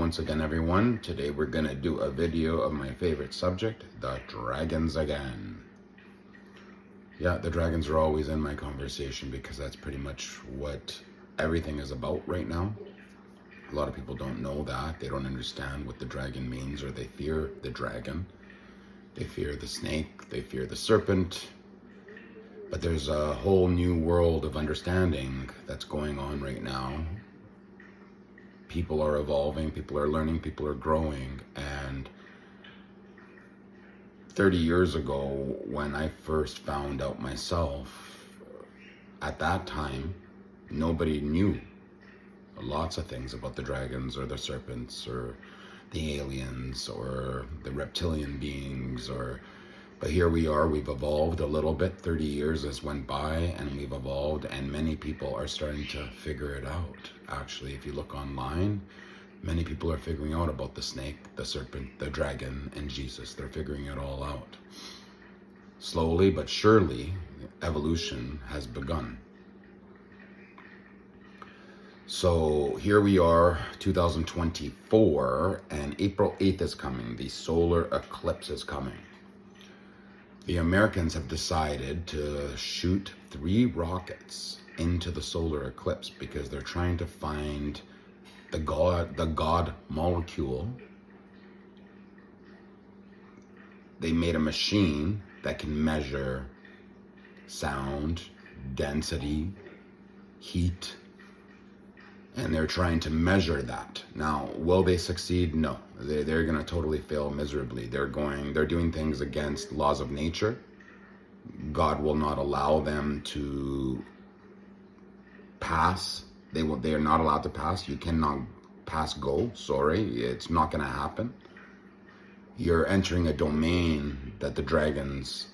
once again, everyone. Today we're gonna do a video of my favorite subject, the dragons again. Yeah, the dragons are always in my conversation because that's pretty much what everything is about right now. A lot of people don't know that. They don't understand what the dragon means, or they fear the dragon. They fear the snake, they fear the serpent. But there's a whole new world of understanding that's going on right now. People are evolving, people are learning, people are growing. And 30 years ago, when I first found out myself, at that time, nobody knew lots of things about the dragons or the serpents or the aliens or the reptilian beings. But here we are, we've evolved a little bit. 30 years has went by and we've evolved, and many people are starting to figure it out. Actually, if you look online, many people are figuring out about the snake, the serpent, the dragon, and Jesus. They're figuring it all out. Slowly but surely, evolution has begun. So here we are, 2024, and April 8th is coming. The solar eclipse is coming. The Americans have decided to shoot 3 rockets into the solar eclipse because they're trying to find the God molecule. They made a machine that can measure sound, density, heat, and they're trying to measure that. Now, will they succeed? No. They're going to totally fail miserably. They're doing things against laws of nature. God will not allow them to pass. They are not allowed to pass. You cannot pass go. Sorry, it's not going to happen. You're entering a domain that the dragons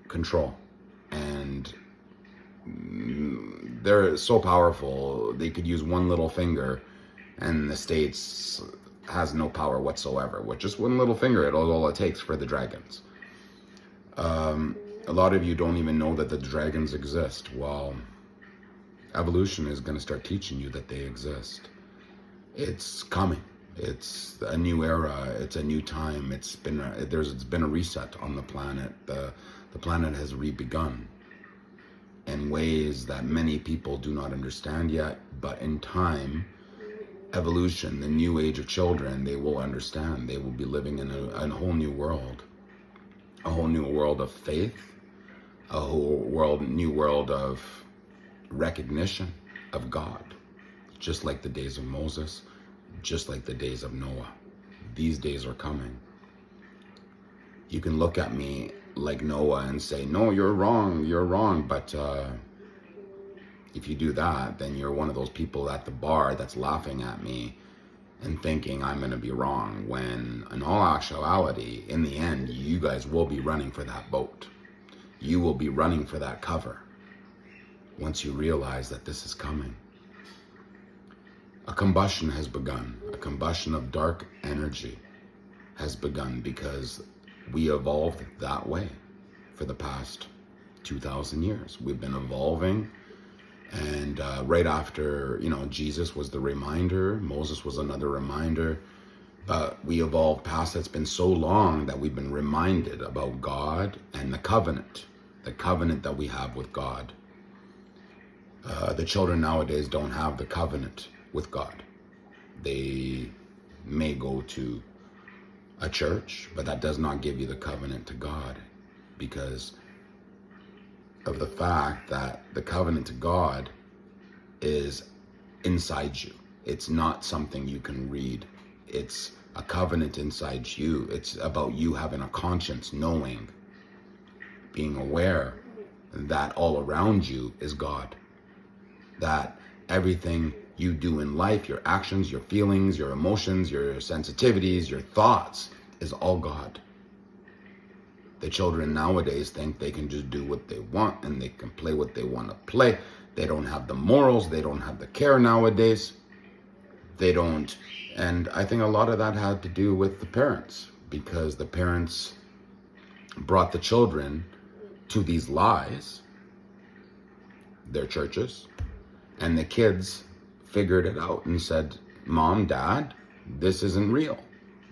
control, and they're so powerful. They could use one little finger, and the States has no power whatsoever. With just one little finger, it's all it takes for the dragons. A lot of you don't even know that the dragons exist. Well, evolution is going to start teaching you that they exist. It's coming. It's a new era. It's a new time. It's been a reset on the planet. The planet has re-begun in ways that many people do not understand yet. But in time, evolution, the new age of children, they will understand. They will be living in a whole new world. A whole new world of faith. A whole new world of recognition of God. Just like the days of Moses, just like the days of Noah. These days are coming. You can look at me like Noah and say, no, you're wrong. But if you do that, then you're one of those people at the bar that's laughing at me and thinking I'm going to be wrong, when in all actuality, in the end, you guys will be running for that boat. You will be running for that cover once you realize that this is coming. A combustion has begun. A combustion of dark energy has begun because we evolved that way for the past 2,000 years. We've been evolving, and right after, Jesus was the reminder, Moses was another reminder, but we evolved past. It's been so long that we've been reminded about God and the covenant that we have with God. The children nowadays don't have the covenant with God. They may go to a church, but that does not give you the covenant to God, because of the fact that the covenant to God is inside you. It's not something you can read. It's a covenant inside you. It's about you having a conscience, knowing, being aware that all around you is God. That everything you do in life, your actions, your feelings, your emotions, your sensitivities, your thoughts, is all God. The children nowadays think they can just do what they want and they can play what they want to play. They don't have the morals. They don't have the care nowadays. They don't. And I think a lot of that had to do with the parents, because the parents brought the children to these lies, their churches, and the kids figured it out and said, Mom, Dad, this isn't real.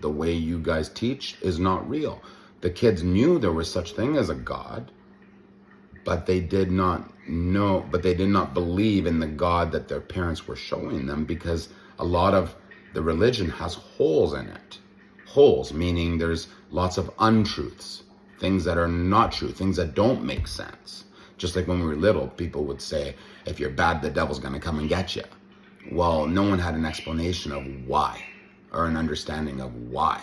The way you guys teach is not real. The kids knew there was such thing as a God, but they did not believe in the God that their parents were showing them, because a lot of the religion has holes in it. Holes, meaning there's lots of untruths, things that are not true, things that don't make sense. Just like when we were little, people would say, if you're bad, the devil's going to come and get you. Well, no one had an explanation of why, or an understanding of why.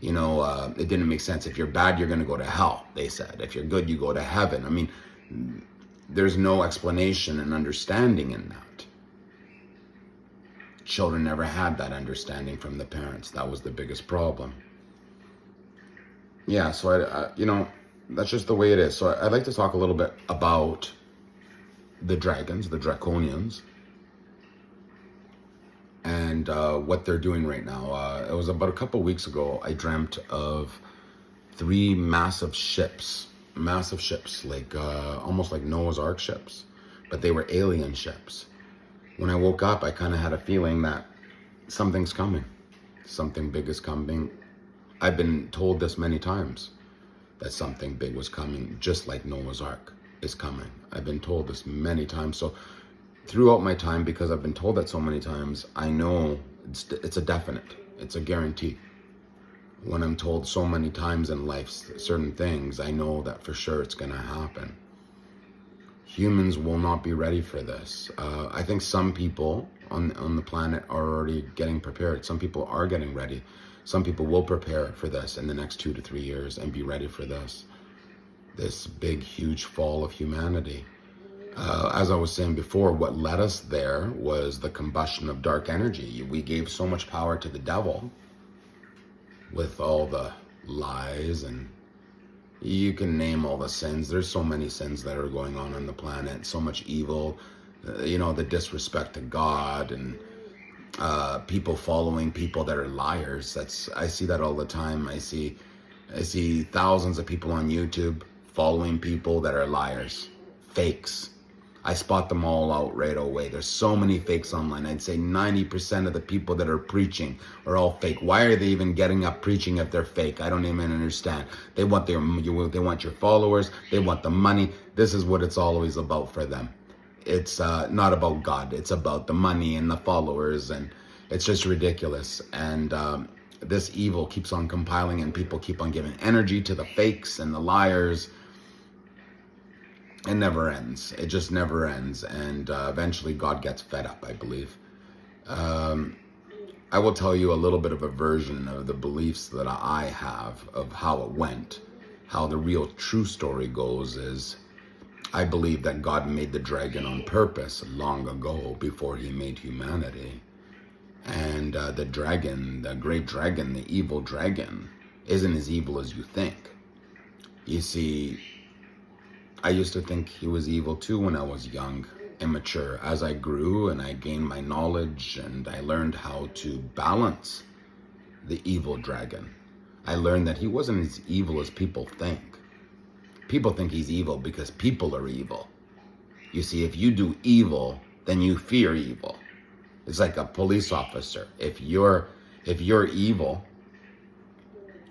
You know, it didn't make sense. If you're bad, you're going to go to hell, they said. If you're good, you go to heaven. I mean, there's no explanation and understanding in that. Children never had that understanding from the parents. That was the biggest problem. Yeah, so, you know, that's just the way it is. So I'd like to talk a little bit about the dragons, the draconians, and what they're doing right now. It was about a couple weeks ago, I dreamt of 3 massive ships, like almost like Noah's Ark ships, but they were alien ships. When I woke up, I kind of had a feeling that something's coming. Something big is coming. I've been told this many times, that something big was coming, just like Noah's Ark is coming. I've been told this many times. So throughout my time, because I've been told that so many times, I know it's a definite, it's a guarantee. When I'm told so many times in life certain things, I know that for sure it's going to happen. Humans will not be ready for this. I think some people on the planet are already getting prepared. Some people are getting ready. Some people will prepare for this in the next 2 to 3 years and be ready for this big, huge fall of humanity. As I was saying before, what led us there was the combustion of dark energy. We gave so much power to the devil with all the lies, and you can name all the sins. There's so many sins that are going on the planet, so much evil, you know, the disrespect to God, and people following people that are liars. I see that all the time. I see thousands of people on YouTube following people that are liars, fakes. I spot them all out right away. There's so many fakes online. I'd say 90% of the people that are preaching are all fake. Why are they even getting up preaching if they're fake? I don't even understand. They want they want your followers. They want the money. This is what it's always about for them. It's not about God. It's about the money and the followers, and it's just ridiculous. And this evil keeps on compiling, and people keep on giving energy to the fakes and the liars. It never ends. It just never ends. And eventually God gets fed up, I believe. I will tell you a little bit of a version of the beliefs that I have of how it went. How the real true story goes is, I believe that God made the dragon on purpose long ago, before he made humanity. And the dragon, the great dragon, the evil dragon, isn't as evil as you think. You see, I used to think he was evil too when I was young, immature. As I grew and I gained my knowledge and I learned how to balance the evil dragon, I learned that he wasn't as evil as people think. People think he's evil because people are evil. You see, if you do evil, then you fear evil. It's like a police officer. If you're evil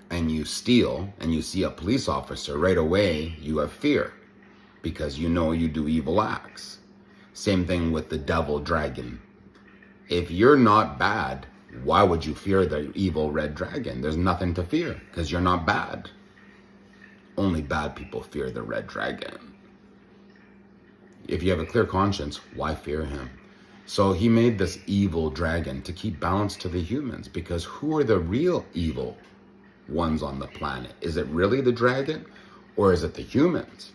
and you steal and you see a police officer, right away you have fear, because you know you do evil acts. Same thing with the devil dragon. If you're not bad, why would you fear the evil red dragon? There's nothing to fear, because you're not bad. Only bad people fear the red dragon. If you have a clear conscience, why fear him? So he made this evil dragon to keep balance to the humans, because who are the real evil ones on the planet? Is it really the dragon, or is it the humans?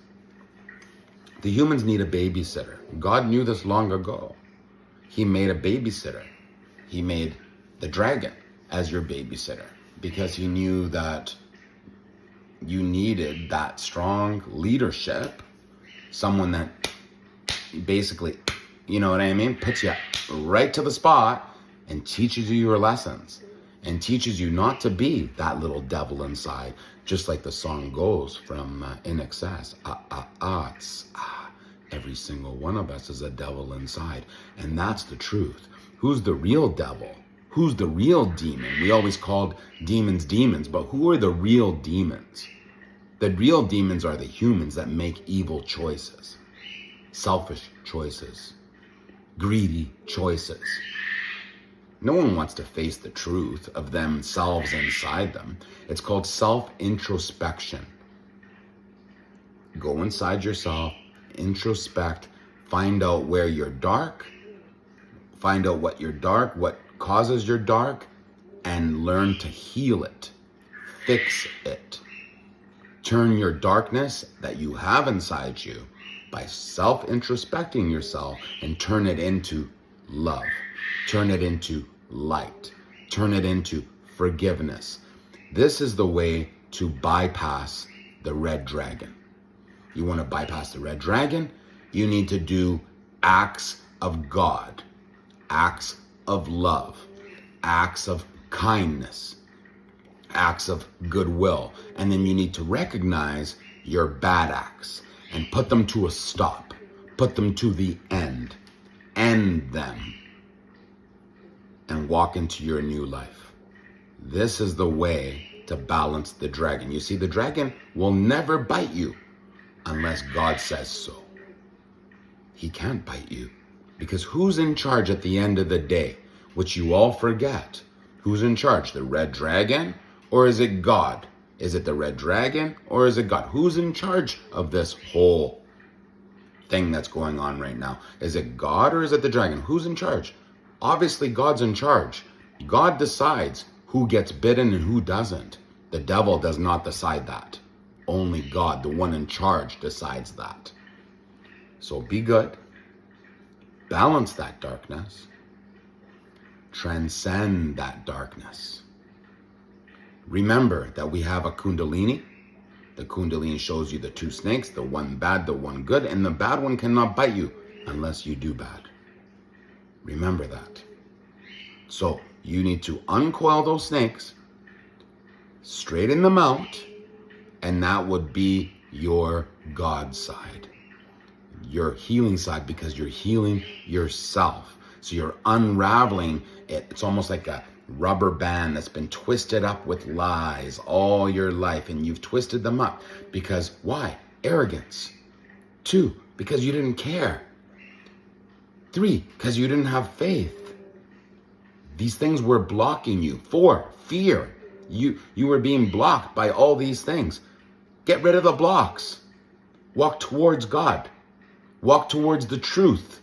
The humans need a babysitter. God knew this long ago. He made a babysitter. He made the dragon as your babysitter, because he knew that you needed that strong leadership, someone that basically, you know what I mean, puts you right to the spot and teaches you your lessons, and teaches you not to be that little devil inside, just like the song goes from INXS. Every single one of us is a devil inside, and that's the truth. Who's the real devil? Who's the real demon? We always called demons demons, but who are the real demons? The real demons are the humans that make evil choices, selfish choices, greedy choices. No one wants to face the truth of themselves inside them. It's called self-introspection. Go inside yourself, introspect, find out where you're dark, find out what you're dark, what causes your dark, and learn to heal it, fix it. Turn your darkness that you have inside you by self-introspecting yourself and turn it into love. Turn it into light. Turn it into forgiveness. This is the way to bypass the red dragon. You want to bypass the red dragon? You need to do acts of God, acts of love, acts of kindness, acts of goodwill. And then you need to recognize your bad acts and put them to a stop. Put them to the end. End them. And walk into your new life. This is the way to balance the dragon. You see, the dragon will never bite you unless God says so. He can't bite you because who's in charge at the end of the day, which you all forget? Who's in charge? The red dragon or is it God? Is it the red dragon or is it God? Who's in charge of this whole thing that's going on right now? Is it God or is it the dragon? Who's in charge? Obviously, God's in charge. God decides who gets bitten and who doesn't. The devil does not decide that. Only God, the one in charge, decides that. So be good. Balance that darkness. Transcend that darkness. Remember that we have a Kundalini. The Kundalini shows you the two snakes, the one bad, the one good, and the bad one cannot bite you unless you do bad. Remember that. So you need to uncoil those snakes, straighten them out, and that would be your God side, your healing side, because you're healing yourself. So you're unraveling it. It's almost like a rubber band that's been twisted up with lies all your life, and you've twisted them up because why? Arrogance. 2, because you didn't care. 3, because you didn't have faith. These things were blocking you. 4, fear. You were being blocked by all these things. Get rid of the blocks. Walk towards God. Walk towards the truth.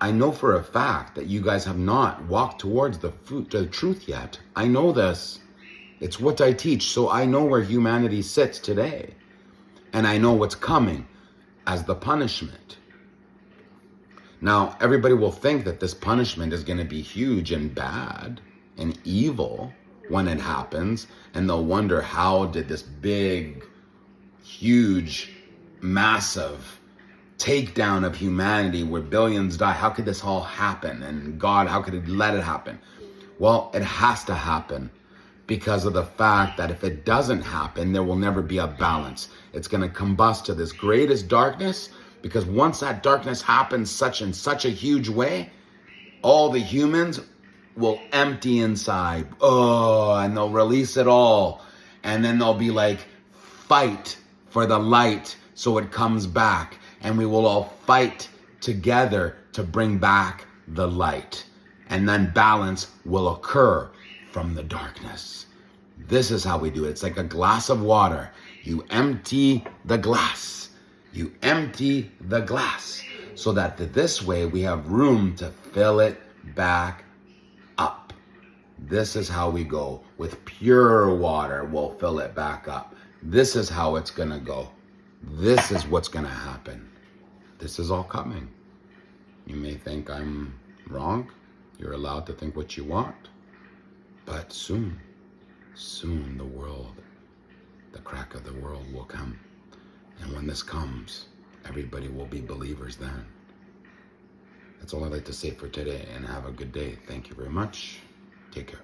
I know for a fact that you guys have not walked towards the truth yet. I know this. It's what I teach, so I know where humanity sits today. And I know what's coming as the punishment. Now, everybody will think that this punishment is going to be huge and bad and evil when it happens, and they'll wonder, how did this big, huge, massive takedown of humanity where billions die, how could this all happen? And God, how could he let it happen? Well, it has to happen because of the fact that if it doesn't happen, there will never be a balance. It's going to combust to this greatest darkness, because once that darkness happens in such a huge way, all the humans will empty inside. Oh, and they'll release it all. And then they'll be like, fight for the light so it comes back. And we will all fight together to bring back the light. And then balance will occur from the darkness. This is how we do it. It's like a glass of water. You empty the glass. You empty the glass so that this way we have room to fill it back up. This is how we go. With pure water, we'll fill it back up. This is how it's going to go. This is what's going to happen. This is all coming. You may think I'm wrong. You're allowed to think what you want. But soon the world, the crack of the world will come. And when this comes, everybody will be believers then. That's all I'd like to say for today, and have a good day. Thank you very much. Take care.